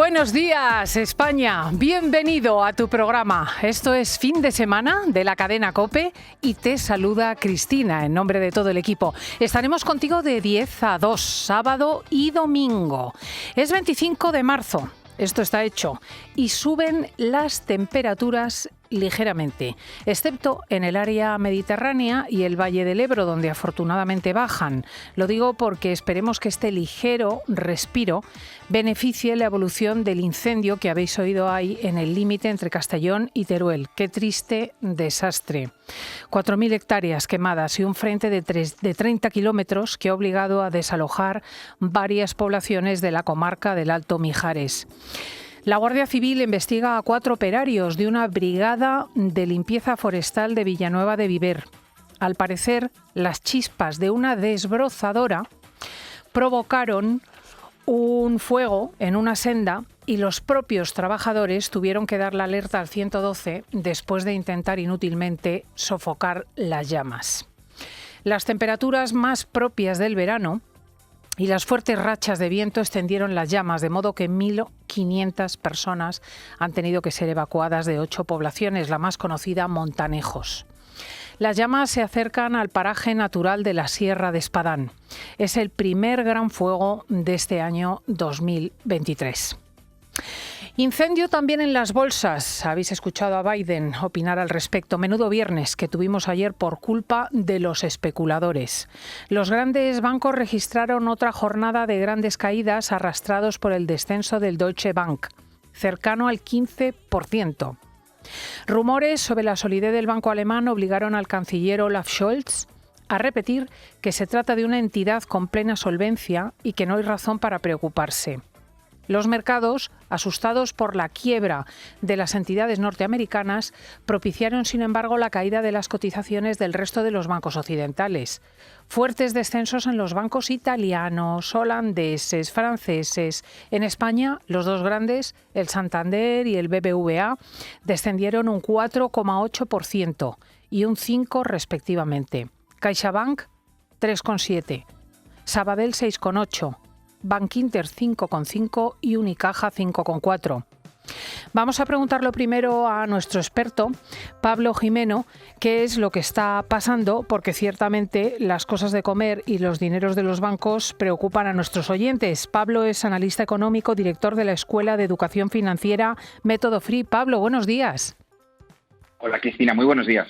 Buenos días, España. Bienvenido a tu programa. Esto es Fin de Semana de la cadena COPE y te saluda Cristina en nombre de todo el equipo. Estaremos contigo de 10 a 2, sábado y domingo. Es 25 de marzo. Esto está hecho y suben las temperaturas ligeramente, excepto en el área mediterránea y el Valle del Ebro, donde afortunadamente bajan. Lo digo porque esperemos que este ligero respiro beneficie la evolución del incendio que habéis oído ahí en el límite entre Castellón y Teruel. ¡Qué triste desastre! 4.000 hectáreas quemadas y un frente de 30 kilómetros que ha obligado a desalojar varias poblaciones de la comarca del Alto Mijares. La Guardia Civil investiga a 4 operarios de una brigada de limpieza forestal de Villanueva de Viver. Al parecer, las chispas de una desbrozadora provocaron un fuego en una senda y los propios trabajadores tuvieron que dar la alerta al 112 después de intentar inútilmente sofocar las llamas. Las temperaturas más propias del verano y las fuertes rachas de viento extendieron las llamas, de modo que 1.500 personas han tenido que ser evacuadas de 8 poblaciones, la más conocida, Montanejos. Las llamas se acercan al paraje natural de la Sierra de Espadán. Es el primer gran fuego de este año 2023. Incendio también en las bolsas. Habéis escuchado a Biden opinar al respecto. Menudo viernes que tuvimos ayer por culpa de los especuladores. Los grandes bancos registraron otra jornada de grandes caídas arrastrados por el descenso del Deutsche Bank, cercano al 15%. Rumores sobre la solidez del banco alemán obligaron al canciller Olaf Scholz a repetir que se trata de una entidad con plena solvencia y que no hay razón para preocuparse. Los mercados, asustados por la quiebra de las entidades norteamericanas, propiciaron, sin embargo, la caída de las cotizaciones del resto de los bancos occidentales. Fuertes descensos en los bancos italianos, holandeses, franceses. En España, los dos grandes, el Santander y el BBVA, descendieron un 4,8% y un 5% respectivamente. CaixaBank, 3,7%. Sabadell, 6,8%. Bankinter 5,5% y Unicaja 5,4%. Vamos a preguntarlo primero a nuestro experto, Pablo Jimeno, qué es lo que está pasando, porque ciertamente las cosas de comer y los dineros de los bancos preocupan a nuestros oyentes. Pablo es analista económico, director de la Escuela de Educación Financiera Método Free. Pablo, buenos días. Hola Cristina, muy buenos días.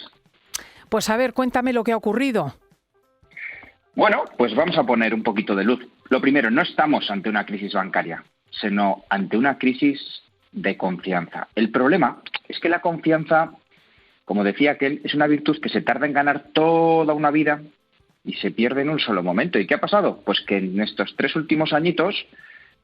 Pues a ver, cuéntame lo que ha ocurrido. Bueno, pues vamos a poner un poquito de luz. Lo primero, no estamos ante una crisis bancaria, sino ante una crisis de confianza. El problema es que la confianza, como decía aquel, es una virtud que se tarda en ganar toda una vida y se pierde en un solo momento. ¿Y qué ha pasado? Pues que en estos 3 últimos añitos,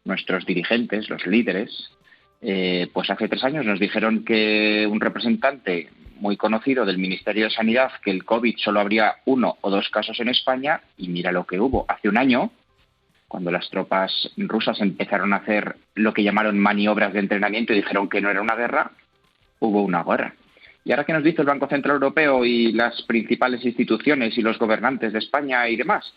nuestros dirigentes, los líderes, pues hace 3 años nos dijeron que un representante muy conocido del Ministerio de Sanidad, que el COVID solo habría 1 o 2 casos en España, y mira lo que hubo. Hace un año, cuando las tropas rusas empezaron a hacer lo que llamaron maniobras de entrenamiento y dijeron que no era una guerra, hubo una guerra. Y ahora, ¿qué nos dice el Banco Central Europeo y las principales instituciones y los gobernantes de España y demás?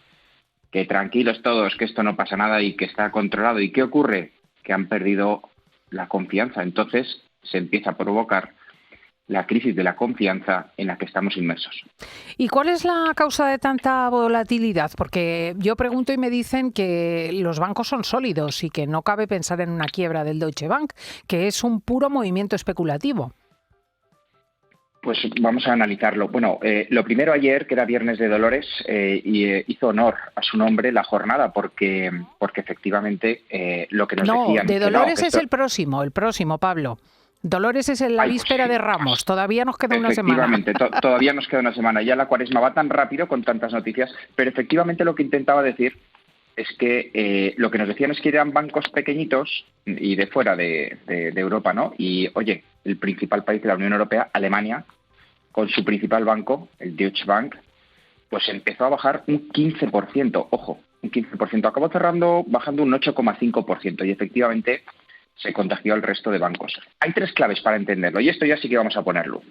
Que tranquilos todos, que esto no pasa nada y que está controlado. ¿Y qué ocurre? Que han perdido la confianza. Entonces se empieza a provocar la crisis de la confianza en la que estamos inmersos. ¿Y cuál es la causa de tanta volatilidad? Porque yo pregunto y me dicen que los bancos son sólidos y que no cabe pensar en una quiebra del Deutsche Bank, que es un puro movimiento especulativo. Pues vamos a analizarlo. Bueno, lo primero, ayer, que era Viernes de Dolores, hizo honor a su nombre la jornada, porque efectivamente lo que nos decían... No, de Dolores es el próximo, Pablo. Dolores es en la víspera de Ramos, todavía nos queda una semana. Efectivamente, todavía nos queda una semana. Ya la Cuaresma va tan rápido con tantas noticias, pero efectivamente lo que intentaba decir es que lo que nos decían es que eran bancos pequeñitos y de fuera de Europa, ¿no? Y, oye, el principal país de la Unión Europea, Alemania, con su principal banco, el Deutsche Bank, pues empezó a bajar un 15%, ojo, un 15%. Acabó bajando un 8,5% y efectivamente se contagió al resto de bancos. Hay 3 claves para entenderlo, y esto ya sí que vamos a ponerlo.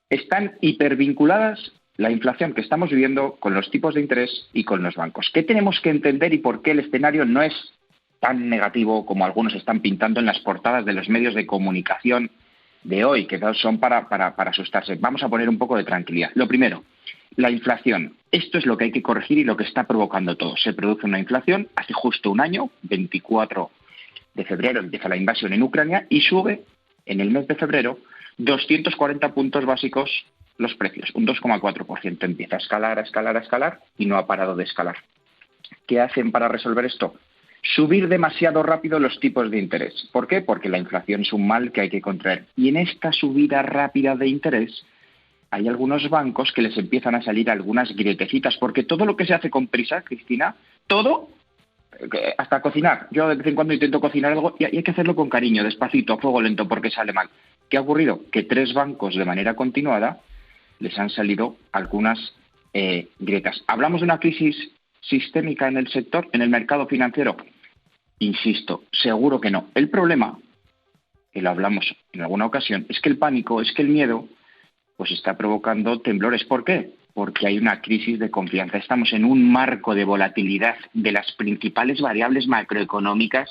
Están hipervinculadas la inflación que estamos viviendo con los tipos de interés y con los bancos. ¿Qué tenemos que entender y por qué el escenario no es tan negativo como algunos están pintando en las portadas de los medios de comunicación de hoy, que son para asustarse. Vamos a poner un poco de tranquilidad. Lo primero, la inflación. Esto es lo que hay que corregir y lo que está provocando todo. Se produce una inflación hace justo un año, 24 de febrero empieza la invasión en Ucrania y sube en el mes de febrero 240 puntos básicos los precios, un 2,4%. Empieza a escalar y no ha parado de escalar. ¿Qué hacen para resolver esto? Subir demasiado rápido los tipos de interés. ¿Por qué? Porque la inflación es un mal que hay que contraer. Y en esta subida rápida de interés hay algunos bancos que les empiezan a salir algunas grietecitas, porque todo lo que se hace con prisa, Cristina, todo, hasta cocinar. Yo de vez en cuando intento cocinar algo y hay que hacerlo con cariño, despacito, a fuego lento, porque sale mal. ¿Qué ha ocurrido? Que 3 bancos de manera continuada les han salido algunas grietas. ¿Hablamos de una crisis sistémica en el sector, en el mercado financiero? Insisto, seguro que no. El problema, que lo hablamos en alguna ocasión, es que el pánico, es que el miedo, pues está provocando temblores. ¿Por qué? Porque hay una crisis de confianza. Estamos en un marco de volatilidad de las principales variables macroeconómicas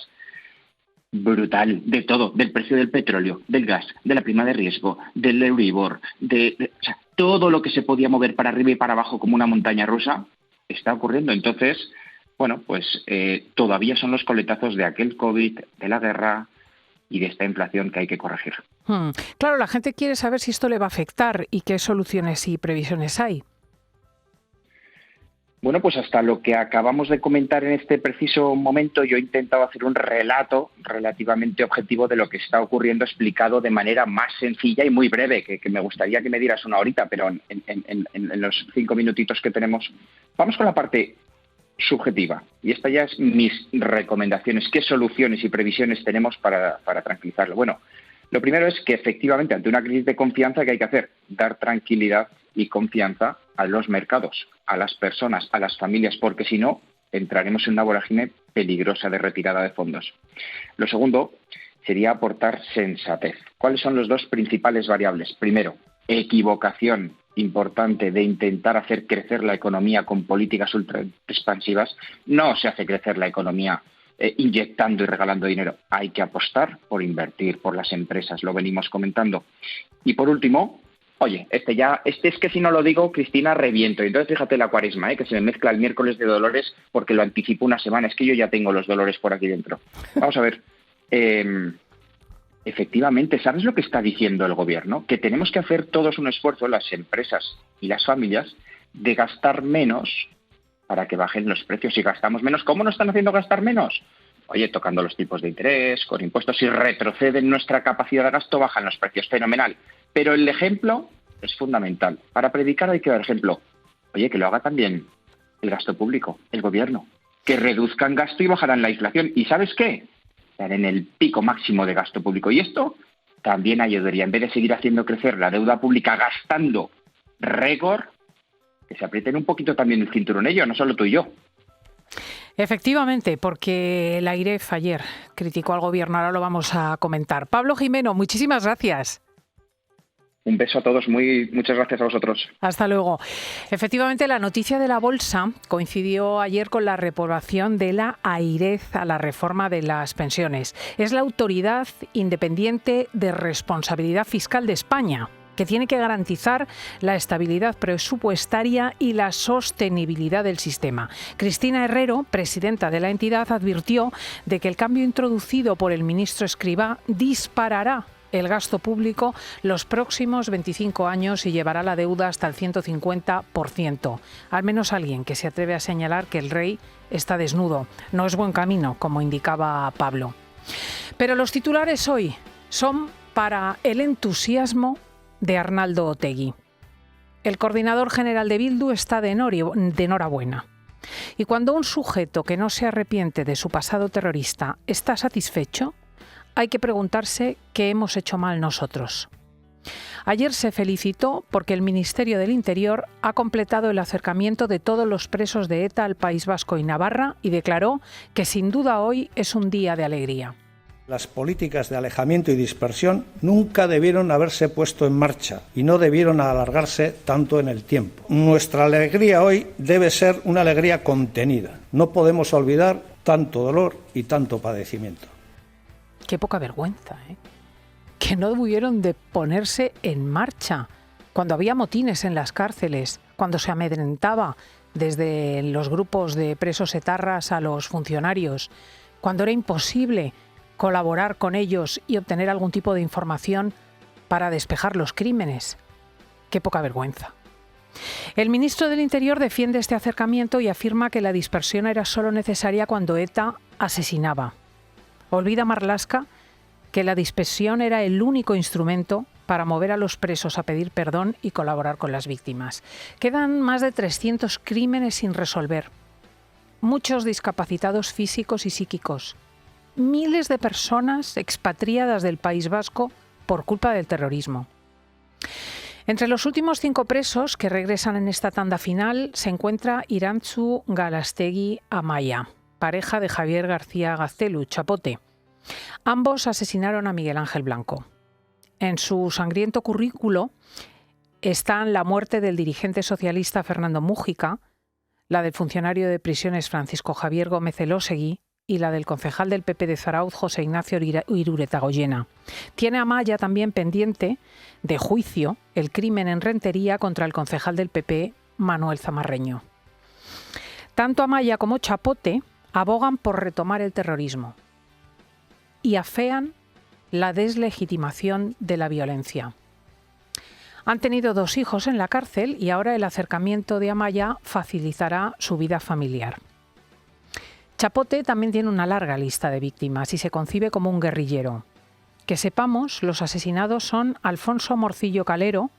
brutal, de todo, del precio del petróleo, del gas, de la prima de riesgo, del Euribor, o sea, todo lo que se podía mover para arriba y para abajo como una montaña rusa está ocurriendo. Entonces, bueno, pues todavía son los coletazos de aquel COVID, de la guerra y de esta inflación que hay que corregir. Claro, la gente quiere saber si esto le va a afectar y qué soluciones y previsiones hay. Bueno, pues hasta lo que acabamos de comentar en este preciso momento, yo he intentado hacer un relato relativamente objetivo de lo que está ocurriendo, explicado de manera más sencilla y muy breve, que me gustaría que me dieras una horita, pero en los 5 minutitos que tenemos. Vamos con la parte subjetiva, y esta ya es mis recomendaciones. ¿Qué soluciones y previsiones tenemos para tranquilizarlo? Bueno, lo primero es que efectivamente ante una crisis de confianza, ¿qué hay que hacer? Dar tranquilidad y confianza a los mercados, a las personas, a las familias, porque si no, entraremos en una vorágine peligrosa de retirada de fondos. Lo segundo sería aportar sensatez. ¿Cuáles son los 2 principales variables? Primero, equivocación importante de intentar hacer crecer la economía con políticas ultra expansivas. No se hace crecer la economía inyectando y regalando dinero. Hay que apostar por invertir, por las empresas, lo venimos comentando. Y por último, oye, este es que si no lo digo, Cristina, reviento. Y entonces fíjate la cuaresma, que se me mezcla el miércoles de dolores porque lo anticipo una semana. Es que yo ya tengo los dolores por aquí dentro. Vamos a ver. Efectivamente, ¿sabes lo que está diciendo el gobierno? Que tenemos que hacer todos un esfuerzo, las empresas y las familias, de gastar menos para que bajen los precios. Si gastamos menos, ¿cómo nos están haciendo gastar menos? Oye, tocando los tipos de interés, con impuestos. Si retroceden nuestra capacidad de gasto, bajan los precios. Fenomenal. Pero el ejemplo es fundamental. Para predicar hay que dar ejemplo. Oye, que lo haga también el gasto público, el gobierno. Que reduzcan gasto y bajarán la inflación. ¿Y sabes qué? Están en el pico máximo de gasto público. Y esto también ayudaría. En vez de seguir haciendo crecer la deuda pública gastando récord, que se aprieten un poquito también el cinturón ellos, no solo tú y yo. Efectivamente, porque la AIREF ayer criticó al gobierno, ahora lo vamos a comentar. Pablo Jimeno, muchísimas gracias. Un beso a todos, muchas gracias a vosotros. Hasta luego. Efectivamente, la noticia de la bolsa coincidió ayer con la reprobación de la AIREF a la reforma de las pensiones. Es la Autoridad Independiente de Responsabilidad Fiscal de España, que tiene que garantizar la estabilidad presupuestaria y la sostenibilidad del sistema. Cristina Herrero, presidenta de la entidad, advirtió de que el cambio introducido por el ministro Escrivá disparará el gasto público los próximos 25 años y llevará la deuda hasta el 150%. Al menos alguien que se atreve a señalar que el rey está desnudo. No es buen camino, como indicaba Pablo. Pero los titulares hoy son para el entusiasmo de Arnaldo Otegi. El coordinador general de Bildu está de enhorabuena. Y cuando un sujeto que no se arrepiente de su pasado terrorista está satisfecho, hay que preguntarse qué hemos hecho mal nosotros. Ayer se felicitó porque el Ministerio del Interior ha completado el acercamiento de todos los presos de ETA al País Vasco y Navarra y declaró que sin duda hoy es un día de alegría. Las políticas de alejamiento y dispersión nunca debieron haberse puesto en marcha y no debieron alargarse tanto en el tiempo. Nuestra alegría hoy debe ser una alegría contenida. No podemos olvidar tanto dolor y tanto padecimiento. Qué poca vergüenza, ¿eh? Que no hubieron de ponerse en marcha cuando había motines en las cárceles, cuando se amedrentaba desde los grupos de presos etarras a los funcionarios, cuando era imposible colaborar con ellos y obtener algún tipo de información para despejar los crímenes. Qué poca vergüenza. El ministro del Interior defiende este acercamiento y afirma que la dispersión era solo necesaria cuando ETA asesinaba. Olvida Marlaska que la dispersión era el único instrumento para mover a los presos a pedir perdón y colaborar con las víctimas. Quedan más de 300 crímenes sin resolver. Muchos discapacitados físicos y psíquicos. Miles de personas expatriadas del País Vasco por culpa del terrorismo. Entre los últimos 5 presos que regresan en esta tanda final se encuentra Irantzu Galastegi Amaya, pareja de Javier García Gaztelu, Chapote. Ambos asesinaron a Miguel Ángel Blanco. En su sangriento currículo están la muerte del dirigente socialista Fernando Mújica, la del funcionario de prisiones Francisco Javier Gómez Elósegui y la del concejal del PP de Zarautz, José Ignacio Iruretagoyena. Tiene Amaya también pendiente de juicio el crimen en Rentería contra el concejal del PP, Manuel Zamarreño. Tanto Amaya como Chapote abogan por retomar el terrorismo y afean la deslegitimación de la violencia. Han tenido 2 hijos en la cárcel y ahora el acercamiento de Amaya facilitará su vida familiar. Chapote también tiene una larga lista de víctimas y se concibe como un guerrillero. Que sepamos, los asesinados son Alfonso Morcillo Calero,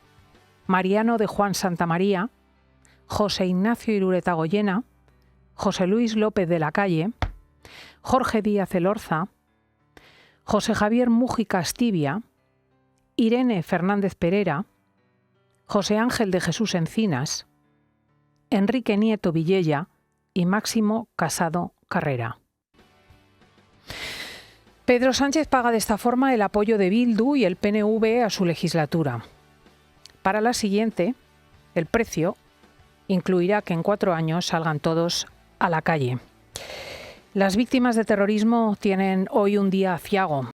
Mariano de Juan Santamaría, José Ignacio Iruretagoyena, José Luis López de la Calle, Jorge Díaz Elorza, José Javier Mújica Astivia, Irene Fernández Perera, José Ángel de Jesús Encinas, Enrique Nieto Villella y Máximo Casado Carrera. Pedro Sánchez paga de esta forma el apoyo de Bildu y el PNV a su legislatura. Para la siguiente, el precio incluirá que en 4 años salgan todos a la calle. Las víctimas de terrorismo tienen hoy un día aciago